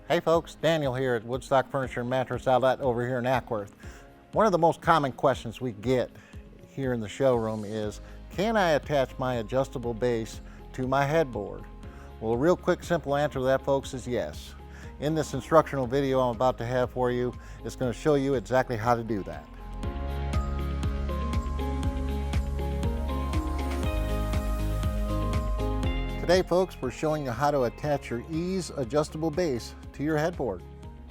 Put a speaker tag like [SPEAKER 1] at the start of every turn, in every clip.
[SPEAKER 1] Hey folks, Daniel here at Woodstock Furniture and Mattress Outlet over here in Acworth. One of the most common questions we get here in the showroom is, can I attach my adjustable base to my headboard? Well, a real quick, simple answer to that, folks, is yes. In this instructional video I'm about to have for you, it's going to show you exactly how to do that. Today, folks, we're showing you how to attach your ease adjustable base to your headboard.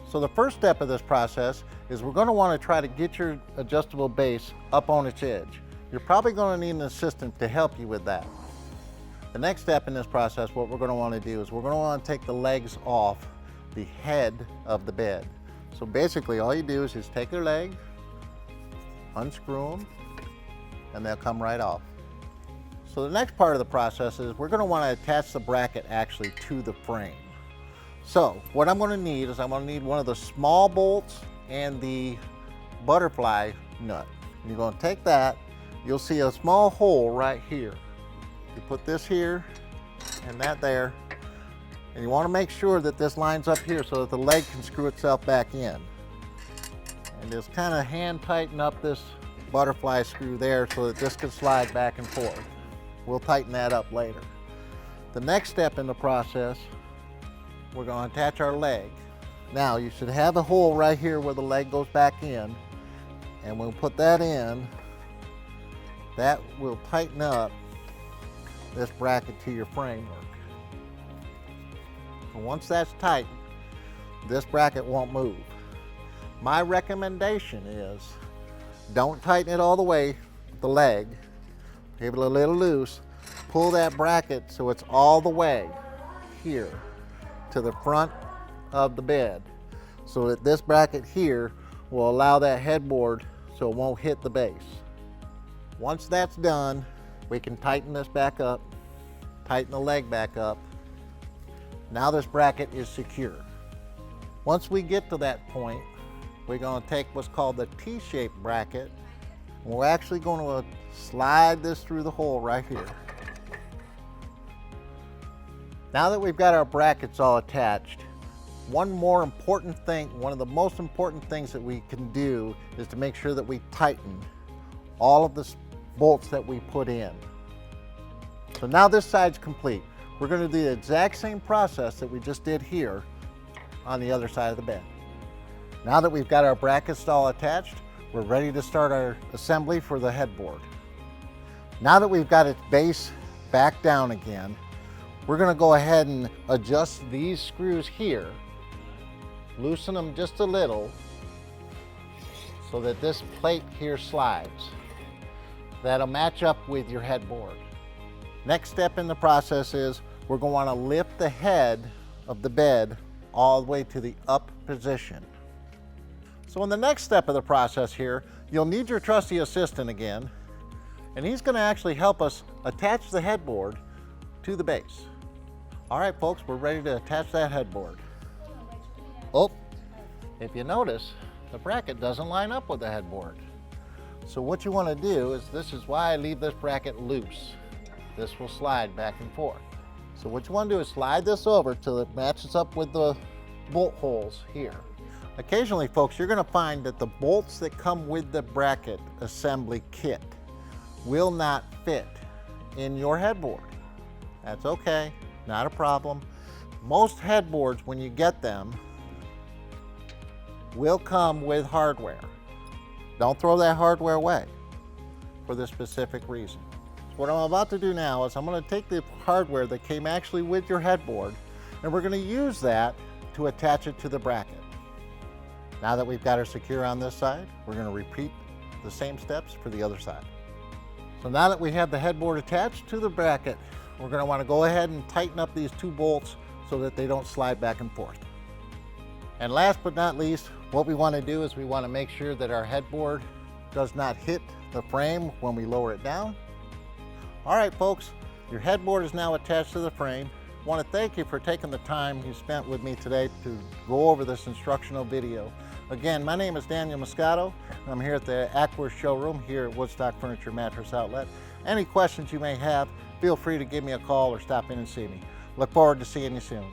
[SPEAKER 1] So the first step of this process is we're going to want to try to get your adjustable base up on its edge. You're probably going to need an assistant to help you with that. The next step in this process, what we're going to want to do is we're going to want to take the legs off the head of the bed. So basically all you do is just take their leg, unscrew them, and they'll come right off. So the next part of the process is we're going to want to attach the bracket actually to the frame. So what I'm going to need is I'm going to need one of the small bolts and the butterfly nut. And you're going to take that, you'll see a small hole right here. You put this here and that there, and you want to make sure that this lines up here so that the leg can screw itself back in. And just kind of hand tighten up this butterfly screw there so that this can slide back and forth. We'll tighten that up later. The next step in the process, we're going to attach our leg. Now you should have a hole right here where the leg goes back in, and we'll put that in. That will tighten up this bracket to your framework. And once that's tight, this bracket won't move. My recommendation is don't tighten it all the way with the leg. Give it a little loose, pull that bracket so it's all the way here to the front of the bed, so that this bracket here will allow that headboard so it won't hit the base. Once that's done, we can tighten this back up, tighten the leg back up. Now this bracket is secure. Once we get to that point, we're going to take what's called the T-shaped bracket, and we're actually going to slide this through the hole right here. Now that we've got our brackets all attached, one more important thing, one of the most important things that we can do is to make sure that we tighten all of the bolts that we put in. So now this side's complete. We're going to do the exact same process that we just did here on the other side of the bed. Now that we've got our brackets all attached, we're ready to start our assembly for the headboard. Now that we've got its base back down again, we're going to go ahead and adjust these screws here, loosen them just a little so that this plate here slides. That'll match up with your headboard. Next step in the process is we're going to want to lift the head of the bed all the way to the up position. So in the next step of the process here, you'll need your trusty assistant again, and he's going to actually help us attach the headboard to the base. All right, folks, we're ready to attach that headboard. Oh, if you notice, the bracket doesn't line up with the headboard. So what you want to do is, this is why I leave this bracket loose. This will slide back and forth. So what you want to do is slide this over till it matches up with the bolt holes here. Occasionally, folks, you're going to find that the bolts that come with the bracket assembly kit will not fit in your headboard. That's okay, not a problem. Most headboards, when you get them, will come with hardware. Don't throw that hardware away for this specific reason. So what I'm about to do now is I'm going to take the hardware that came actually with your headboard, and we're going to use that to attach it to the bracket. Now that we've got her secure on this side, we're going to repeat the same steps for the other side. So now that we have the headboard attached to the bracket, we're going to want to go ahead and tighten up these two bolts so that they don't slide back and forth. And last but not least, what we want to do is we want to make sure that our headboard does not hit the frame when we lower it down. All right, folks, your headboard is now attached to the frame. I want to thank you for taking the time you spent with me today to go over this instructional video. Again, my name is Daniel Moscato. I'm here at the Acworth showroom here at Woodstock Furniture Mattress Outlet. Any questions you may have, feel free to give me a call or stop in and see me. Look forward to seeing you soon.